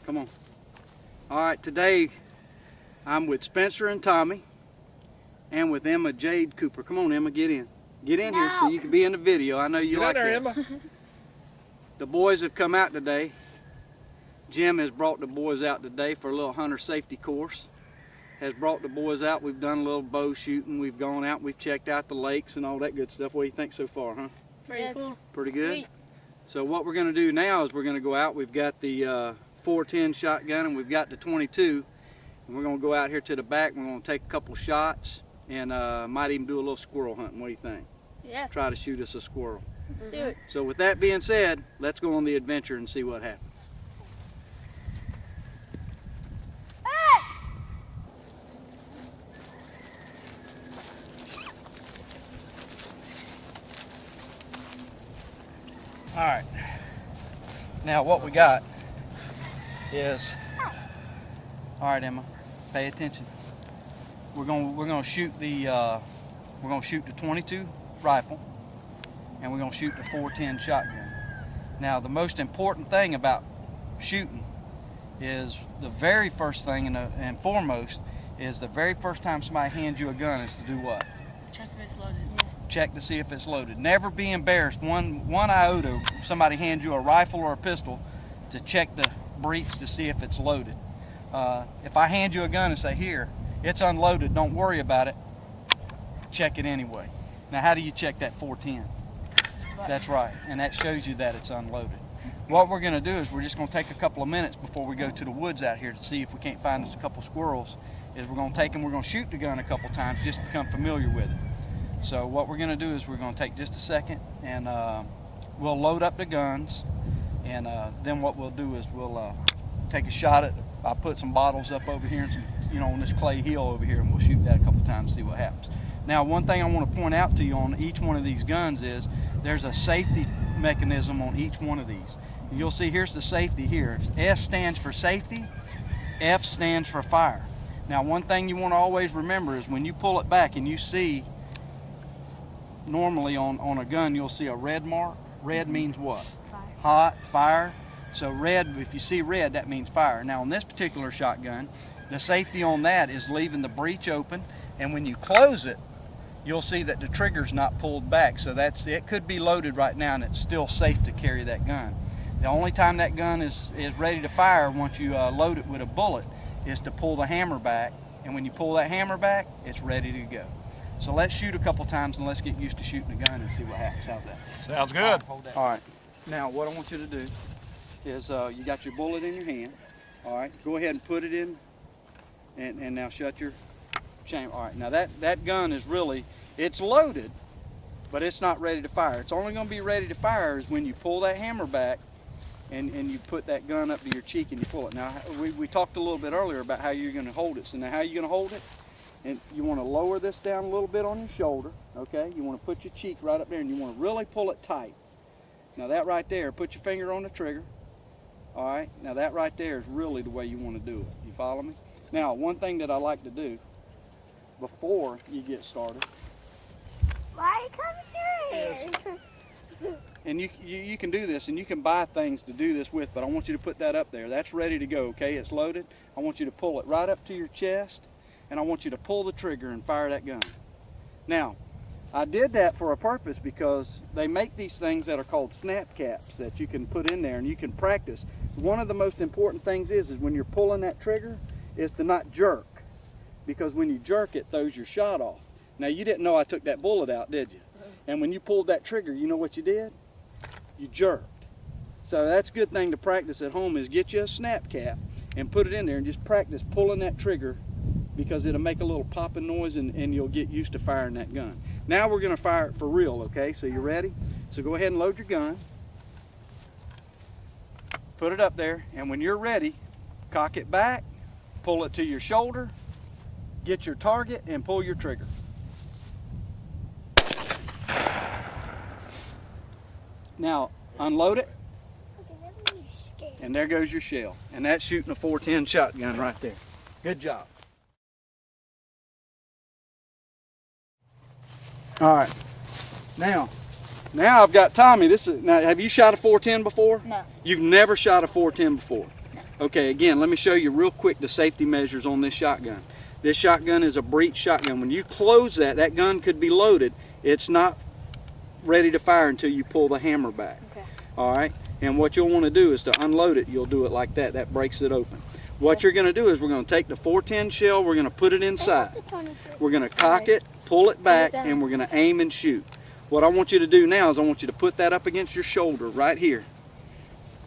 Come on. All right, today I'm with Spencer and Tommy and with Emma Jade Cooper. Come on, Emma, get in. Get in here so you can be in the video. I know you like that. Emma. The boys have come out today. Jim has brought the boys out today for a little hunter safety course. Has brought the boys out. We've done a little bow shooting. We've gone out. We've checked out the lakes and all that good stuff. What do you think so far, huh? Pretty cool. Pretty good? Sweet. So what we're going to do now is we're going to go out. We've got the 410 shotgun and we've got the 22. And we're going to go out here to the back. We're going to take a couple shots and might even do a little squirrel hunting. What do you think? Yeah. Try to shoot us a squirrel. Let's do it. So with that being said, let's go on the adventure and see what happens. All right, now what we got is, all right, Emma, pay attention. We're gonna shoot the 22 rifle, and we're gonna shoot the 410 shotgun. Now the most important thing about shooting is the very first thing and foremost is the very first time somebody hands you a gun is to do what? Check if it's loaded. Check to see if it's loaded. Never be embarrassed one iota somebody hands you a rifle or a pistol to check the breech to see if it's loaded. If I hand you a gun and say, here, it's unloaded, don't worry about it, check it anyway. Now how do you check that 410? That's right, and that shows you that it's unloaded. What we're gonna do is we're just gonna take a couple of minutes before we go to the woods out here to see if we can't find us a couple squirrels, is we're gonna take them, we're gonna shoot the gun a couple times just to become familiar with it. So what we're going to do is we're going to take just a second and we'll load up the guns, and then what we'll do is we'll take a shot at, I'll put some bottles up over here and some, on this clay hill over here, and we'll shoot that a couple times, see what happens. Now one thing I want to point out to you on each one of these guns is there's a safety mechanism on each one of these. And you'll see here's the safety here. S stands for safety, F stands for fire. Now one thing you want to always remember is when you pull it back and you see, normally on a gun you'll see a red mark. Red means what? Fire. Hot, fire. So red, if you see red, that means fire. Now on this particular shotgun, the safety on that is leaving the breech open, and when you close it, you'll see that the trigger's not pulled back. So it could be loaded right now and it's still safe to carry that gun. The only time that gun is ready to fire once you load it with a bullet is to pull the hammer back, and when you pull that hammer back, it's ready to go. So let's shoot a couple times and let's get used to shooting the gun and see what happens. How's that? Sounds good. All right. Now what I want you to do is you got your bullet in your hand. All right. Go ahead and put it in, and now shut your chamber. All right. Now that gun is really, it's loaded, but it's not ready to fire. It's only going to be ready to fire is when you pull that hammer back and you put that gun up to your cheek and you pull it. Now we talked a little bit earlier about how you're going to hold it. So now how are you going to hold it? And you want to lower this down a little bit on your shoulder, okay? You want to put your cheek right up there and you want to really pull it tight. Now that right there, put your finger on the trigger. All right, now that right there is really the way you want to do it. You follow me? Now, one thing that I like to do before you get started. Why come here? And you can do this, and you can buy things to do this with, but I want you to put that up there. That's ready to go, okay? It's loaded. I want you to pull it right up to your chest, and I want you to pull the trigger and fire that gun. Now, I did that for a purpose because they make these things that are called snap caps that you can put in there and you can practice. One of the most important things is when you're pulling that trigger is to not jerk, because when you jerk it throws your shot off. Now you didn't know I took that bullet out, did you? And when you pulled that trigger, you know what you did? You jerked. So that's a good thing to practice at home, is get you a snap cap and put it in there and just practice pulling that trigger, because it'll make a little popping noise and you'll get used to firing that gun. Now we're going to fire it for real, okay? So you ready? So go ahead and load your gun. Put it up there, and when you're ready, cock it back, pull it to your shoulder, get your target, and pull your trigger. Now unload it, and there goes your shell. And that's shooting a 410 shotgun right there. Good job. All right, now I've got Tommy. Now, have you shot a 410 before? No. You've never shot a 410 before? No. Okay, again, let me show you real quick the safety measures on this shotgun. This shotgun is a breech shotgun. When you close that gun could be loaded. It's not ready to fire until you pull the hammer back. Okay. All right? And what you'll want to do is to unload it, you'll do it like that. That breaks it open. What you're going to do is we're going to take the 410 shell, we're going to put it inside. We're going to cock it, pull it back, and we're going to aim and shoot. What I want you to do now is I want you to put that up against your shoulder right here.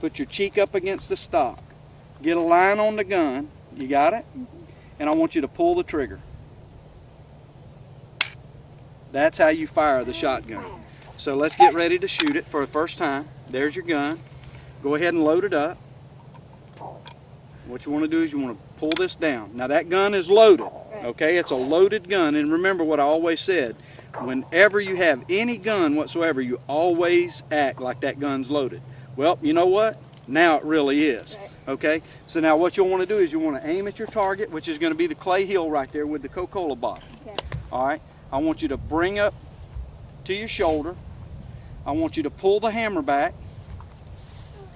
Put your cheek up against the stock. Get a line on the gun. You got it? And I want you to pull the trigger. That's how you fire the shotgun. So let's get ready to shoot it for the first time. There's your gun. Go ahead and load it up. What you want to do is you want to pull this down. Now that gun is loaded, okay? It's a loaded gun, and remember what I always said. Whenever you have any gun whatsoever, you always act like that gun's loaded. Well, you know what? Now it really is, okay? So now what you'll want to do is you want to aim at your target, which is going to be the clay hill right there with the Coca-Cola bottle. All right? I want you to bring up to your shoulder. I want you to pull the hammer back.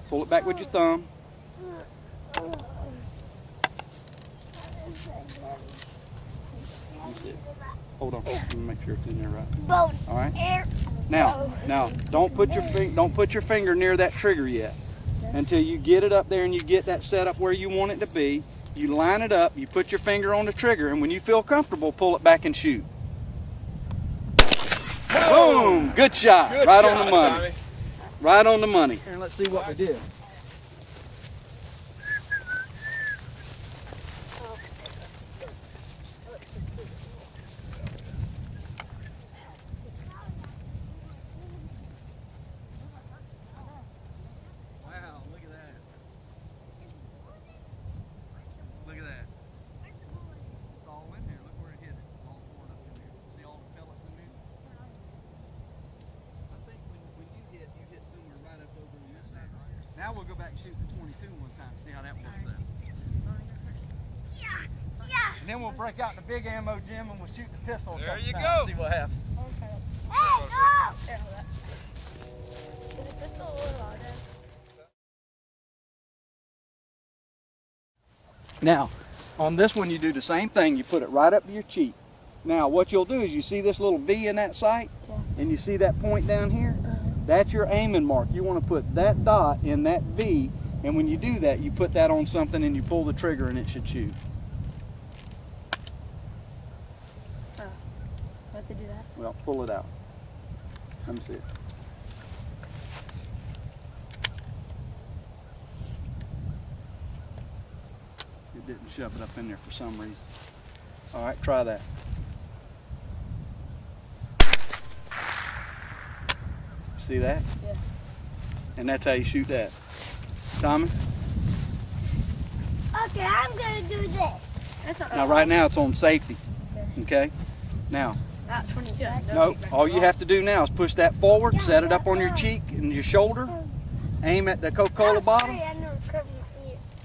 Pull it back with your thumb. Hold on, let me make sure it's in there right. All right. Now, don't put your finger near that trigger yet until you get it up there and you get that set up where you want it to be. You line it up, you put your finger on the trigger, and when you feel comfortable, pull it back and shoot. Boom! Good shot. Right on the money. Tommy. Right on the money. And let's see what we did. Now we'll go back and shoot the 22 one time, see how that works out. Yeah. And then we'll break out the big ammo, Jim, and we'll shoot the pistol. There you go. See what happens. Okay. Hey, no! Is the pistol a little louder? Now, on this one you do the same thing. You put it right up to your cheek. Now, what you'll do is you see this little V in that sight, and you see that point down here? That's your aiming mark. You want to put that dot in that V, and when you do that, you put that on something and you pull the trigger and it should shoot. Oh, what to do that? Well, pull it out. Let me see it. It didn't shove it up in there for some reason. All right, try that. See that? Yeah. And that's how you shoot that. Tommy? Okay, I'm gonna do this. Now right now it's on safety. Okay? Now. Not 22. No, all you have to do now is push that forward, set it up on your cheek and your shoulder, aim at the Coca-Cola bottle,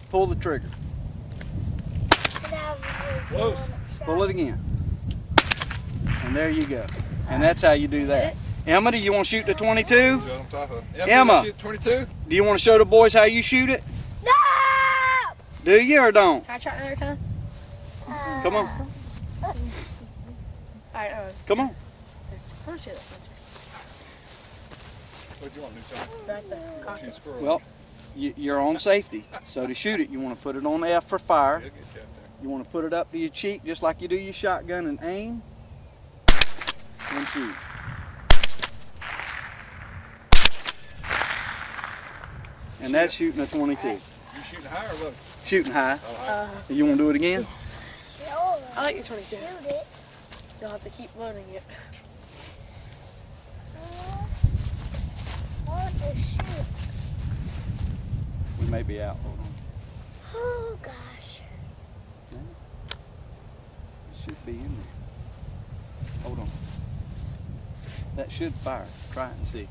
pull the trigger. Close. Pull it again. And there you go. And that's how you do that. Emma, do you want to shoot the 22? Emma, 22? Do you want to show the boys how you shoot it? No! Do you or don't? Can I try another time? Come on. Alright, Come on. I'll shoot it. What do you want, new time? Right there. Cock it. Well, you're on safety. So to shoot it, you want to put it on F for fire. You want to put it up to your cheek just like you do your shotgun and aim and shoot. And that's shooting a 22. You shooting high or low? Shooting high. You want to do it again? I like the 22. Shoot it. You'll have to keep loading it. I want to shoot. We may be out. Hold on. Oh gosh. It should be in there. Hold on. That should fire. Try it and see.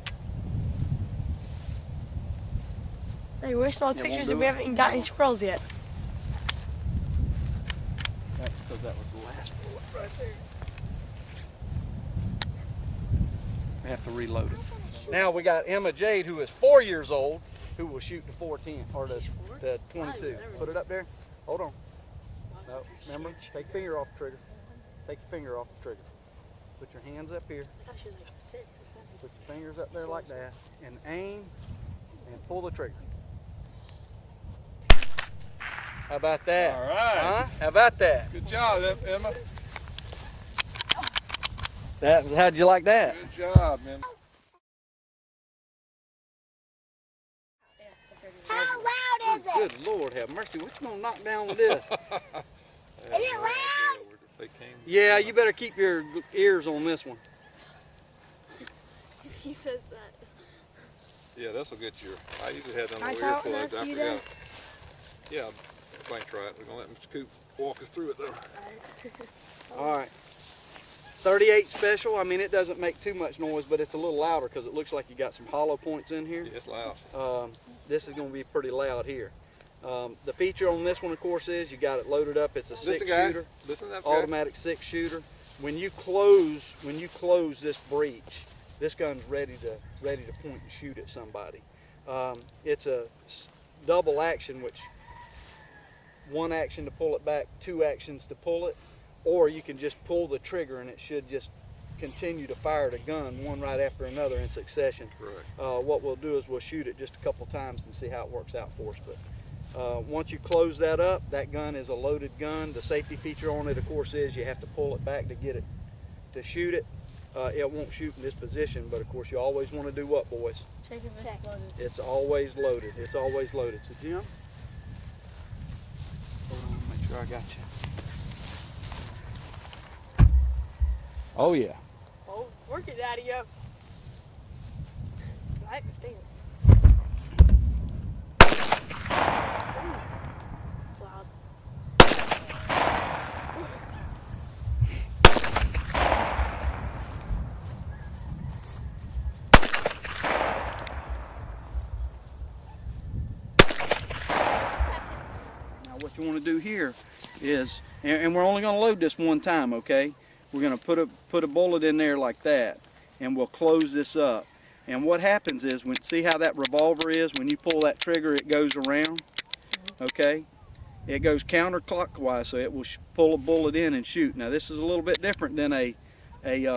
Hey, we're still Yeah, pictures won't and do we it? haven't even got any squirrels yet. That's because that was the last bullet right there. We have to reload it. Now we got Emma Jade, who is 4 years old, who will shoot the 410 or the to 22. Put it up there. Hold on. No, remember, take your finger off the trigger. Take your finger off the trigger. Put your hands up here. I thought she was like 6 or 7. Put your fingers up there like that and aim and pull the trigger. How about that? All right. Huh? How about that? Good job, Emma. How'd you like that? Good job, man. How loud is it? Good Lord have mercy. What's going to knock down with this? Is it loud? Yeah, you better keep your ears on this one. If he says that. Yeah, this will get your. I usually have them Alright, little Carlton, earplugs. that's I you forgot. Yeah, I try it. We're gonna let Mr. Coop walk us through it though. All right. 38 special. I mean, it doesn't make too much noise, but it's a little louder because it looks like you got some hollow points in here. Yeah, it's loud. This is going to be pretty loud here. The feature on this one, of course, is you got it loaded up. It's a Listen, guys. 6-shooter, Listen up, guys. automatic 6-shooter. When you close this breech, this gun's ready to point and shoot at somebody. It's a double action, which one action to pull it back, 2 actions to pull it, or you can just pull the trigger and it should just continue to fire the gun one right after another in succession. Correct. What we'll do is we'll shoot it just a couple times and see how it works out for us. But once you close that up, that gun is a loaded gun. The safety feature on it, of course, is you have to pull it back to get it to shoot it. It won't shoot in this position, but of course you always want to do what, boys? Check if it's loaded. It's always loaded. It's always loaded. So Jim, hold on, make sure I got you. Oh yeah. Oh, work it, Daddy, yo. I like the stance. Ooh, it's loud. Now what you want to do here is, and we're only going to load this one time, okay? We're going to put a bullet in there like that, and we'll close this up. And what happens is, see how that revolver is? When you pull that trigger, it goes around, okay? It goes counterclockwise, so it will pull a bullet in and shoot. Now this is a little bit different than a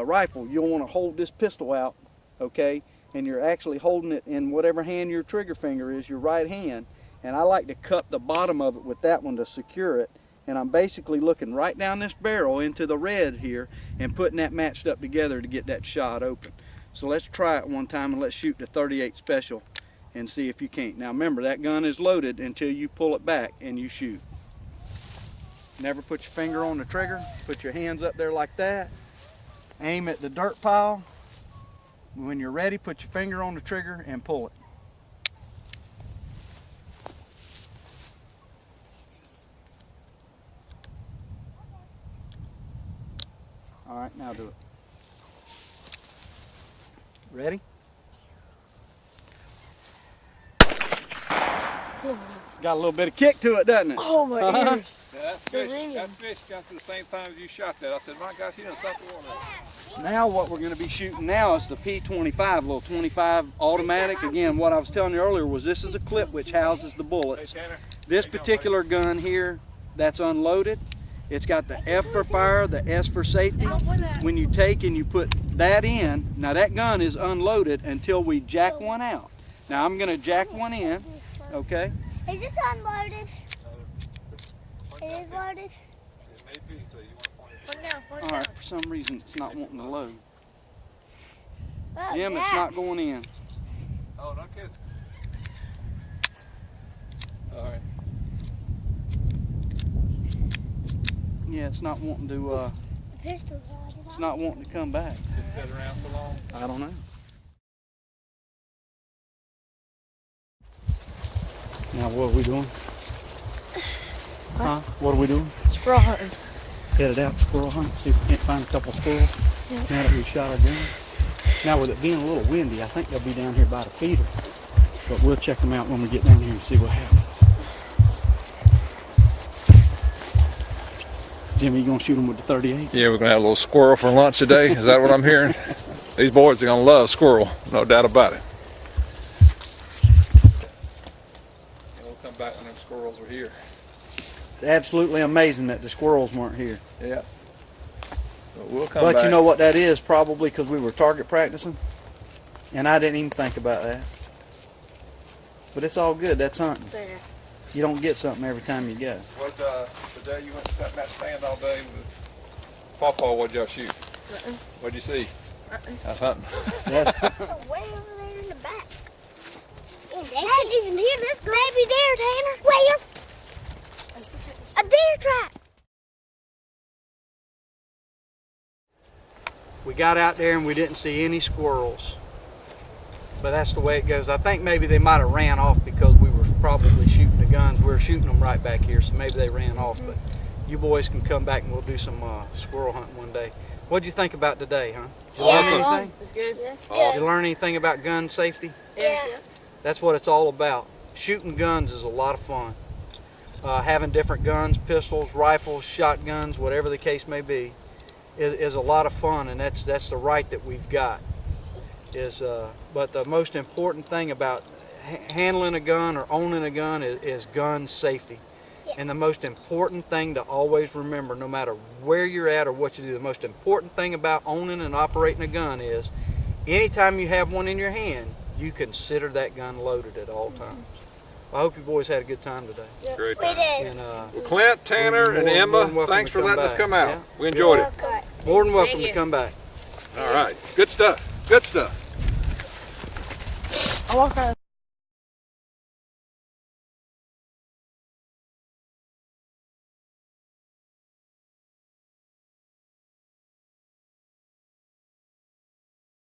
rifle. You'll want to hold this pistol out, okay? And you're actually holding it in whatever hand your trigger finger is, your right hand. And I like to cup the bottom of it with that one to secure it. And I'm basically looking right down this barrel into the red here and putting that matched up together to get that shot open. So let's try it one time and let's shoot the 38 special and see if you can't. Now remember, that gun is loaded until you pull it back and you shoot. Never put your finger on the trigger. Put your hands up there like that. Aim at the dirt pile. When you're ready, put your finger on the trigger and pull it. All right, now do it. Ready? Got a little bit of kick to it, doesn't it? Oh, my ears. Yeah, that fish got to the same time as you shot that. I said, my gosh, he done sucked the water. Now what we're going to be shooting now is the P25, little 25 automatic. Again, what I was telling you earlier was this is a clip which houses the bullets. Hey, Tanner. This particular gun here, that's unloaded. It's got the F for fire, the S for safety. When you take and you put that in, now that gun is unloaded until we jack one out. Now I'm going to jack one in, okay? Is this unloaded? It is loaded. It may be, so you want to point it. Put it down, put it All down. right, for some reason it's not wanting to load. Look, Jim, it's not going in. Oh, no kidding. All right. Yeah, it's not wanting to, The pistol's loaded. it's not wanting to come back. Just sat around so long. I don't know. Now what are we doing? Huh? What are we doing? Squirrel hunting. Headed out squirrel hunt, see if we can't find a couple squirrels. Yeah. Now that we've shot our guns. Now with it being a little windy, I think they'll be down here by the feeder. But we'll check them out when we get down here and see what happens. Jimmy, you gonna shoot them with the 38? Yeah, we're gonna have a little squirrel for lunch today. Is that what I'm hearing? These boys are gonna love squirrel, no doubt about it. And we'll come back when them here. It's absolutely amazing that the squirrels weren't here. Yeah. But we'll come back. But you know what that is, probably because we were target practicing, and I didn't even think about that. But it's all good. That's hunting. There. You don't get something every time you go. What the day you went and sat in that stand all day with Pawpaw, what'd y'all shoot? What'd you see? That's hunting. That's, Way over there in the back. They couldn't even hear this baby deer, Tanner. Where? A deer trap. we got out there and we didn't see any squirrels. But that's the way it goes. I think maybe they might have ran off because we were probably shooting the guns. We were shooting them right back here, so maybe they ran off. But you boys can come back and we'll do some squirrel hunting one day. What'd you think about today, huh? Did you learn anything? It's good. Yeah. Did you learn anything about gun safety? Yeah. That's what it's all about. Shooting guns is a lot of fun. Having different guns, pistols, rifles, shotguns, whatever the case may be, is a lot of fun, and that's the right that we've got. But the most important thing about handling a gun or owning a gun is gun safety. Yeah. And the most important thing to always remember, no matter where you're at or what you do, the most important thing about owning and operating a gun is anytime you have one in your hand, you consider that gun loaded at all times. I hope you boys had a good time today. Great We time. did. And, Well, Clint, Tanner, and More Emma, than welcome thanks to for come letting us back. come out. Yeah. We enjoyed it. Okay. more than welcome Thank to you. come back. All right. Good stuff. Good stuff. I walked around.